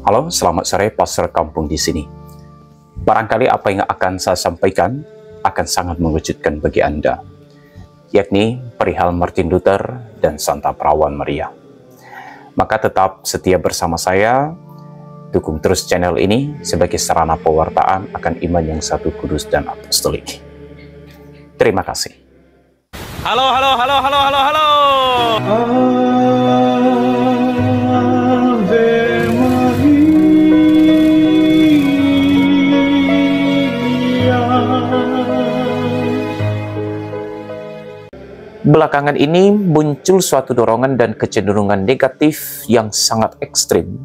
Halo, selamat sore Pastor Kampung di sini. Barangkali apa yang akan saya sampaikan akan sangat mengejutkan bagi Anda, yakni perihal Martin Luther dan Santa Perawan Maria. Maka tetap setia bersama saya, dukung terus channel ini sebagai sarana pewartaan akan iman yang satu, kudus, dan apostolik. Terima kasih. Halo. Belakangan ini muncul suatu dorongan dan kecenderungan negatif yang sangat ekstrim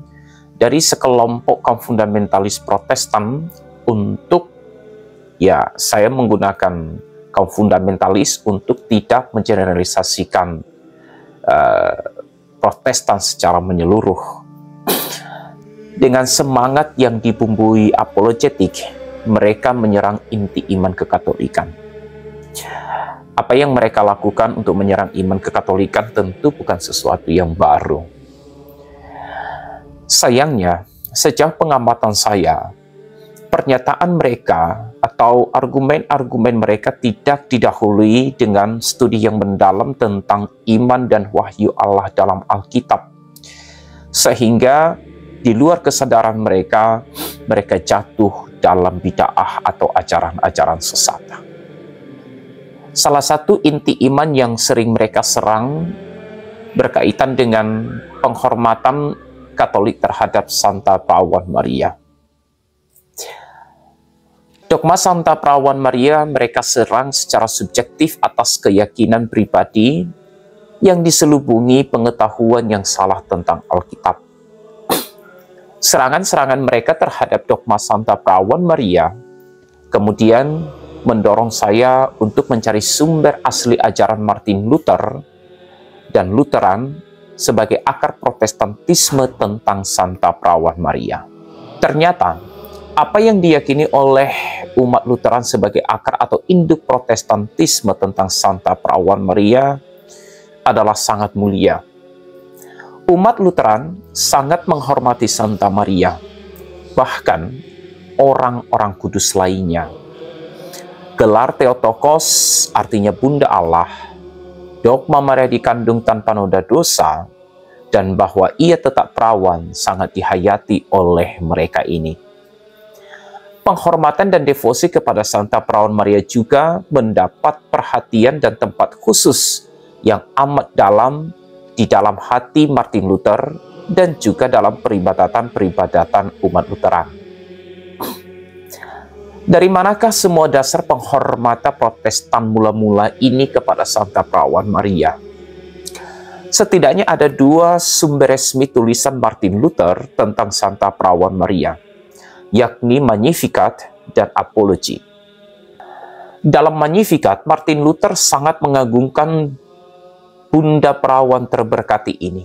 dari sekelompok kaum fundamentalis Protestan untuk, saya menggunakan kaum fundamentalis untuk tidak mengeneralisasikan Protestan secara menyeluruh. Dengan semangat yang dibumbui apologetik, mereka menyerang inti iman kekatolikan. Apa yang mereka lakukan untuk menyerang iman kekatolikan tentu bukan sesuatu yang baru. Sayangnya, sejauh pengamatan saya, pernyataan mereka atau argumen-argumen mereka tidak didahului dengan studi yang mendalam tentang iman dan wahyu Allah dalam Alkitab. Sehingga di luar kesadaran mereka, mereka jatuh dalam bid'ah atau ajaran-ajaran sesat. Salah satu inti iman yang sering mereka serang berkaitan dengan penghormatan Katolik terhadap Santa Perawan Maria. Dogma Santa Perawan Maria mereka serang secara subjektif atas keyakinan pribadi yang diselubungi pengetahuan yang salah tentang Alkitab. Serangan-serangan mereka terhadap dogma Santa Perawan Maria kemudian mendorong saya untuk mencari sumber asli ajaran Martin Luther dan Lutheran sebagai akar Protestantisme tentang Santa Perawan Maria. Ternyata, apa yang diyakini oleh umat Lutheran sebagai akar atau induk Protestantisme tentang Santa Perawan Maria adalah sangat mulia. Umat Lutheran sangat menghormati Santa Maria, bahkan orang-orang kudus lainnya. Gelar Theotokos artinya Bunda Allah, dogma Maria dikandung tanpa noda dosa, dan bahwa ia tetap perawan sangat dihayati oleh mereka ini. Penghormatan dan devosi kepada Santa Perawan Maria juga mendapat perhatian dan tempat khusus yang amat dalam di dalam hati Martin Luther dan juga dalam peribadatan-peribadatan umat Lutheran. Dari manakah semua dasar penghormatan Protestan mula-mula ini kepada Santa Perawan Maria? Setidaknya ada dua sumber resmi tulisan Martin Luther tentang Santa Perawan Maria, yakni Magnificat dan Apology. Dalam Magnificat, Martin Luther sangat mengagungkan Bunda Perawan terberkati ini.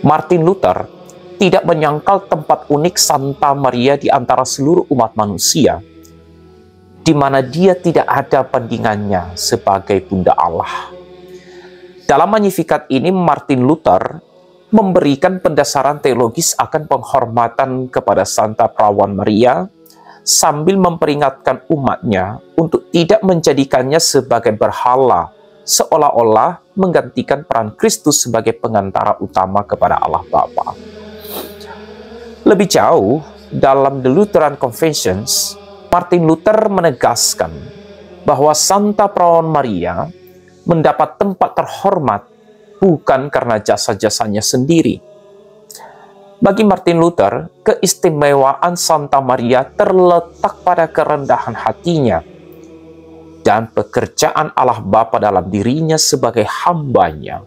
Martin Luther tidak menyangkal tempat unik Santa Maria di antara seluruh umat manusia, di mana dia tidak ada bandingannya sebagai Bunda Allah. Dalam Magnificat ini, Martin Luther memberikan pendasaran teologis akan penghormatan kepada Santa Perawan Maria, sambil memperingatkan umatnya untuk tidak menjadikannya sebagai berhala, seolah-olah menggantikan peran Kristus sebagai pengantara utama kepada Allah Bapa. Lebih jauh, dalam The Lutheran Confessions, Martin Luther menegaskan bahwa Santa Perawan Maria mendapat tempat terhormat bukan karena jasa-jasanya sendiri. Bagi Martin Luther, keistimewaan Santa Maria terletak pada kerendahan hatinya dan pekerjaan Allah Bapa dalam dirinya sebagai hambanya.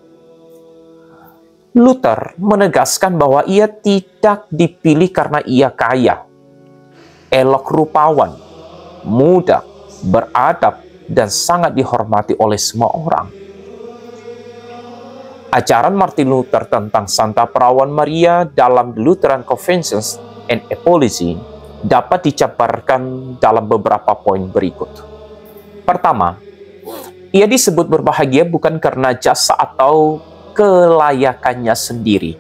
Luther menegaskan bahwa ia tidak dipilih karena ia kaya, elok rupawan, muda, beradab, dan sangat dihormati oleh semua orang. Ajaran Martin Luther tentang Santa Perawan Maria dalam The Lutheran Confessions and Apology dapat dijabarkan dalam beberapa poin berikut. Pertama, ia disebut berbahagia bukan karena jasa atau kelayakannya sendiri,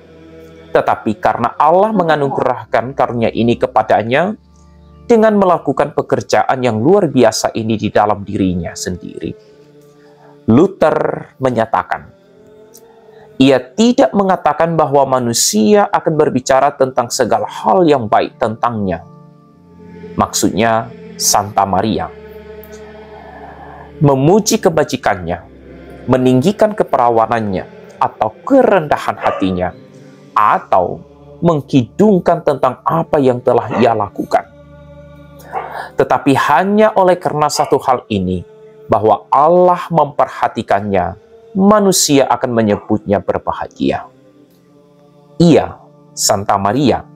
Tetapi karena Allah menganugerahkan karunia ini kepadanya dengan melakukan pekerjaan yang luar biasa ini di dalam dirinya sendiri, Luther menyatakan, ia tidak mengatakan bahwa manusia akan berbicara tentang segala hal yang baik tentangnya. Maksudnya, Santa Maria memuji kebajikannya, meninggikan keperawanannya, atau kerendahan hatinya, atau mengkidungkan tentang apa yang telah ia lakukan. Tetapi hanya oleh karena satu hal ini, bahwa Allah memperhatikannya, manusia akan menyebutnya berbahagia. Ia, Santa Maria,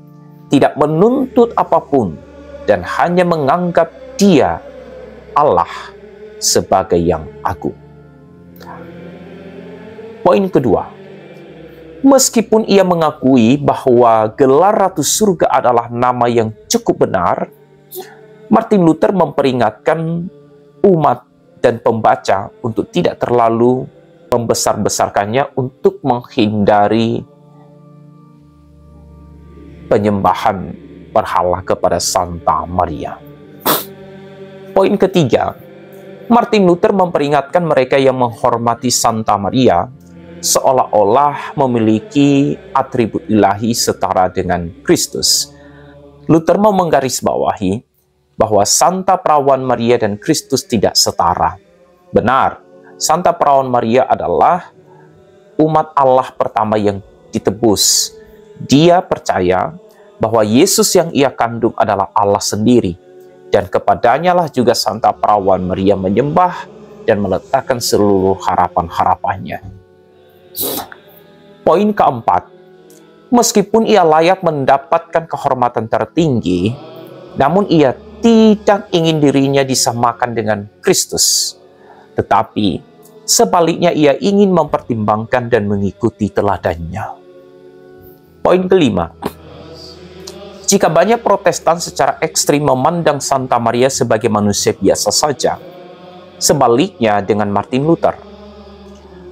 tidak menuntut apapun dan hanya menganggap Dia, Allah, sebagai yang agung. Poin kedua, meskipun ia mengakui bahwa gelar Ratu Surga adalah nama yang cukup benar, Martin Luther memperingatkan umat dan pembaca untuk tidak terlalu membesar-besarkannya untuk menghindari penyembahan berhala kepada Santa Maria. Poin ketiga, Martin Luther memperingatkan mereka yang menghormati Santa Maria seolah-olah memiliki atribut ilahi setara dengan Kristus. Luther mau menggarisbawahi bahwa Santa Perawan Maria dan Kristus tidak setara. Benar, Santa Perawan Maria adalah umat Allah pertama yang ditebus. Dia percaya bahwa Yesus yang ia kandung adalah Allah sendiri, dan kepadanya lah juga Santa Perawan Maria menyembah dan meletakkan seluruh harapan-harapannya. Poin keempat, meskipun ia layak mendapatkan kehormatan tertinggi, namun ia tidak ingin dirinya disamakan dengan Kristus, tetapi sebaliknya ia ingin mempertimbangkan dan mengikuti teladannya. Poin kelima, jika banyak Protestan secara ekstrim memandang Santa Maria sebagai manusia biasa saja, sebaliknya dengan Martin Luther.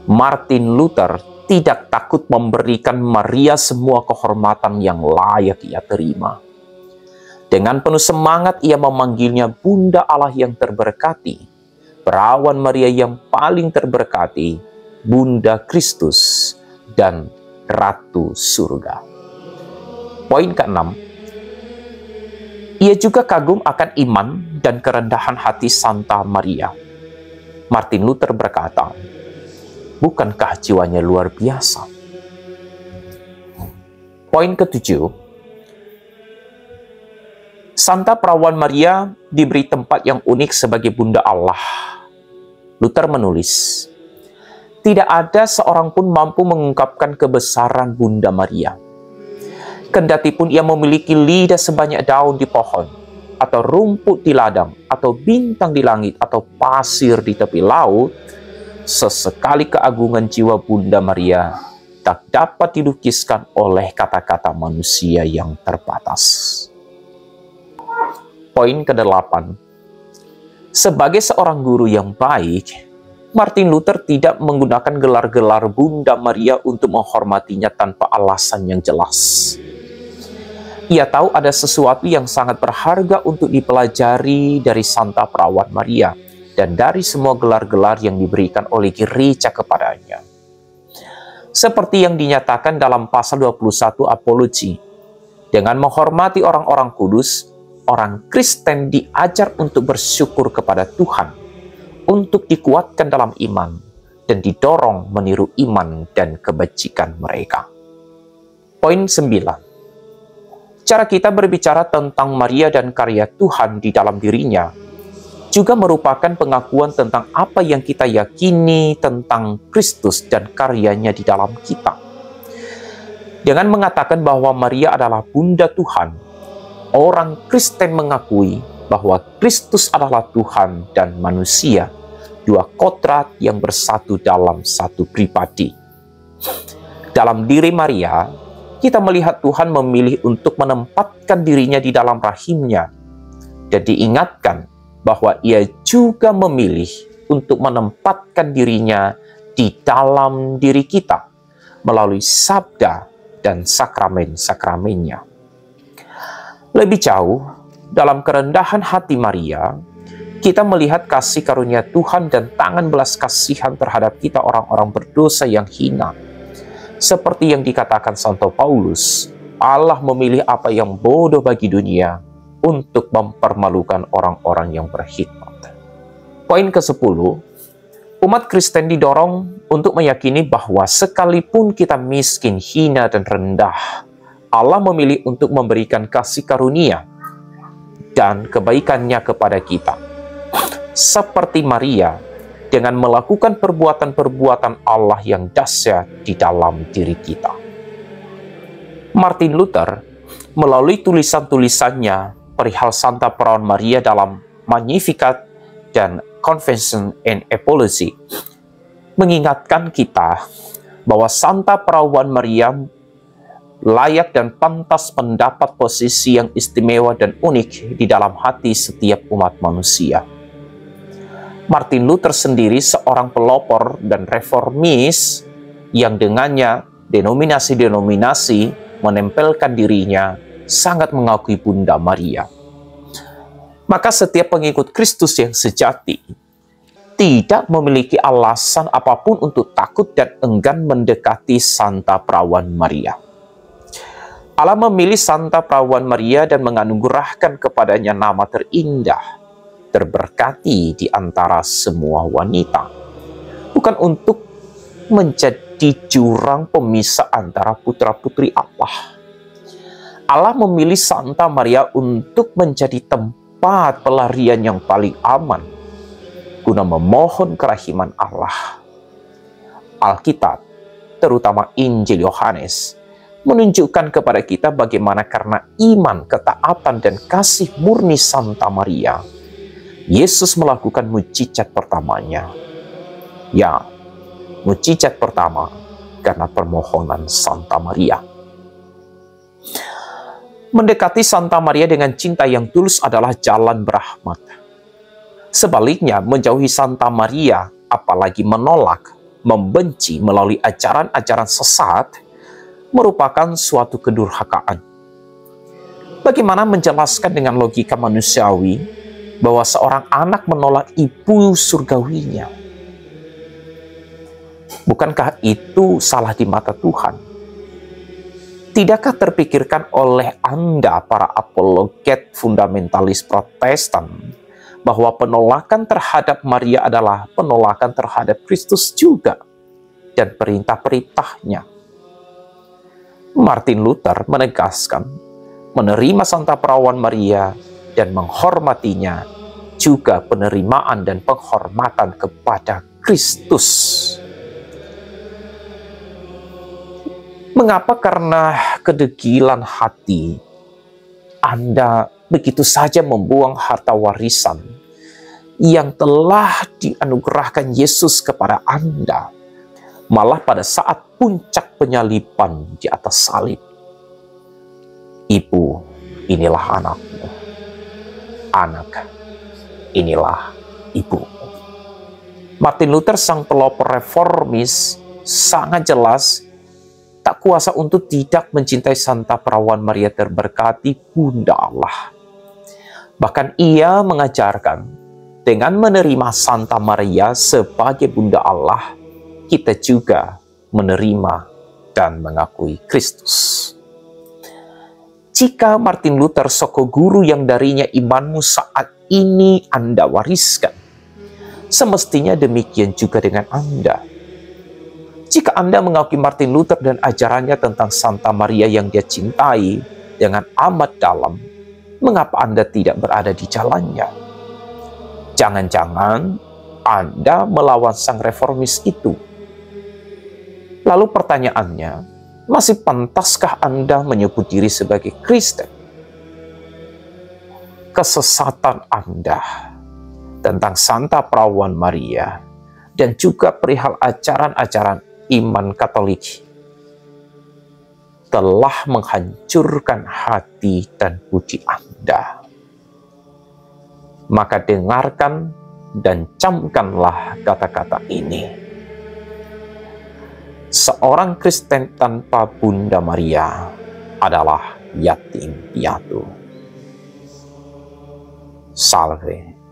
Martin Luther tidak takut memberikan Maria semua kehormatan yang layak ia terima. Dengan penuh semangat ia memanggilnya Bunda Allah yang terberkati, Perawan Maria yang paling terberkati, Bunda Kristus, dan Ratu Surga. Poin keenam, ia juga kagum akan iman dan kerendahan hati Santa Maria. Martin Luther berkata, bukankah jiwanya luar biasa? Poin ketujuh, Santa Perawan Maria diberi tempat yang unik sebagai Bunda Allah. Luther menulis, tidak ada seorang pun mampu mengungkapkan kebesaran Bunda Maria. Kendatipun ia memiliki lidah sebanyak daun di pohon, atau rumput di ladang, atau bintang di langit, atau pasir di tepi laut, sesekali keagungan jiwa Bunda Maria tak dapat dilukiskan oleh kata-kata manusia yang terbatas. Poin ke-8, sebagai seorang guru yang baik, Martin Luther tidak menggunakan gelar-gelar Bunda Maria untuk menghormatinya tanpa alasan yang jelas. Ia tahu ada sesuatu yang sangat berharga untuk dipelajari dari Santa Perawan Maria dan dari semua gelar-gelar yang diberikan oleh gereja kepadanya. Seperti yang dinyatakan dalam pasal 21 Apologi, dengan menghormati orang-orang kudus, orang Kristen diajar untuk bersyukur kepada Tuhan, untuk dikuatkan dalam iman, dan didorong meniru iman dan kebajikan mereka. Poin 9. Cara kita berbicara tentang Maria dan karya Tuhan di dalam dirinya juga merupakan pengakuan tentang apa yang kita yakini tentang Kristus dan karyanya di dalam kita. Dengan mengatakan bahwa Maria adalah Bunda Tuhan, orang Kristen mengakui bahwa Kristus adalah Tuhan dan manusia, dua kodrat yang bersatu dalam satu pribadi. Dalam diri Maria, kita melihat Tuhan memilih untuk menempatkan dirinya di dalam rahimnya, dan diingatkan bahwa ia juga memilih untuk menempatkan dirinya di dalam diri kita melalui sabda dan sakramen-sakramennya. Lebih jauh, dalam kerendahan hati Maria, kita melihat kasih karunia Tuhan dan tangan belas kasihan terhadap kita orang-orang berdosa yang hina. Seperti yang dikatakan Santo Paulus, Allah memilih apa yang bodoh bagi dunia untuk mempermalukan orang-orang yang berhikmat. Poin ke-10, umat Kristen didorong untuk meyakini bahwa sekalipun kita miskin, hina, dan rendah, Allah memilih untuk memberikan kasih karunia dan kebaikannya kepada kita. Seperti Maria, dengan melakukan perbuatan-perbuatan Allah yang dahsyat di dalam diri kita. Martin Luther, melalui tulisan-tulisannya perihal Santa Perawan Maria dalam Magnificat dan Confession and Apology, mengingatkan kita bahwa Santa Perawan Maria layak dan pantas mendapat posisi yang istimewa dan unik di dalam hati setiap umat manusia. Martin Luther sendiri seorang pelopor dan reformis yang dengannya denominasi-denominasi menempelkan dirinya sangat mengakui Bunda Maria. Maka setiap pengikut Kristus yang sejati tidak memiliki alasan apapun untuk takut dan enggan mendekati Santa Perawan Maria. Allah memilih Santa Perawan Maria dan menganugerahkan kepadanya nama terindah, terberkati di antara semua wanita, bukan untuk menjadi jurang pemisah antara putra-putri Allah. Allah memilih Santa Maria untuk menjadi tempat pelarian yang paling aman, guna memohon kerahiman Allah. Alkitab, terutama Injil Yohanes, menunjukkan kepada kita bagaimana karena iman, ketaatan, dan kasih murni Santa Maria, Yesus melakukan mukjizat pertamanya. Ya, mukjizat pertama karena permohonan Santa Maria. Mendekati Santa Maria dengan cinta yang tulus adalah jalan berahmat. Sebaliknya, menjauhi Santa Maria, apalagi menolak, membenci melalui ajaran-ajaran sesat, merupakan suatu kedurhakaan. Bagaimana menjelaskan dengan logika manusiawi bahwa seorang anak menolak ibu surgawinya? Bukankah itu salah di mata Tuhan? Tidakkah terpikirkan oleh Anda, para apologet fundamentalis Protestan, bahwa penolakan terhadap Maria adalah penolakan terhadap Kristus juga dan perintah-perintahnya? Martin Luther menegaskan, menerima Santa Perawan Maria dan menghormatinya juga penerimaan dan penghormatan kepada Kristus. Mengapa? Karena kedegilan hati Anda begitu saja membuang harta warisan yang telah dianugerahkan Yesus kepada Anda, malah pada saat puncak penyaliban di atas salib. Ibu, inilah anakmu. Anak, inilah ibu. Martin Luther, sang pelopor reformis, sangat jelas tak kuasa untuk tidak mencintai Santa Perawan Maria terberkati, Bunda Allah. Bahkan ia mengajarkan, dengan menerima Santa Maria sebagai Bunda Allah, kita juga menerima dan mengakui Kristus. Jika Martin Luther soko guru yang darinya imanmu saat ini Anda wariskan, semestinya demikian juga dengan Anda. Jika Anda mengakui Martin Luther dan ajarannya tentang Santa Maria yang dia cintai dengan amat dalam, mengapa Anda tidak berada di jalannya? Jangan-jangan Anda melawan sang reformis itu. Lalu pertanyaannya, masih pantaskah Anda menyebut diri sebagai Kristen? Kesesatan Anda tentang Santa Perawan Maria dan juga perihal ajaran-ajaran iman Katolik telah menghancurkan hati dan budi Anda. Maka dengarkan dan camkanlah kata-kata ini. seorang Kristen tanpa Bunda Maria adalah yatim piatu. Salve.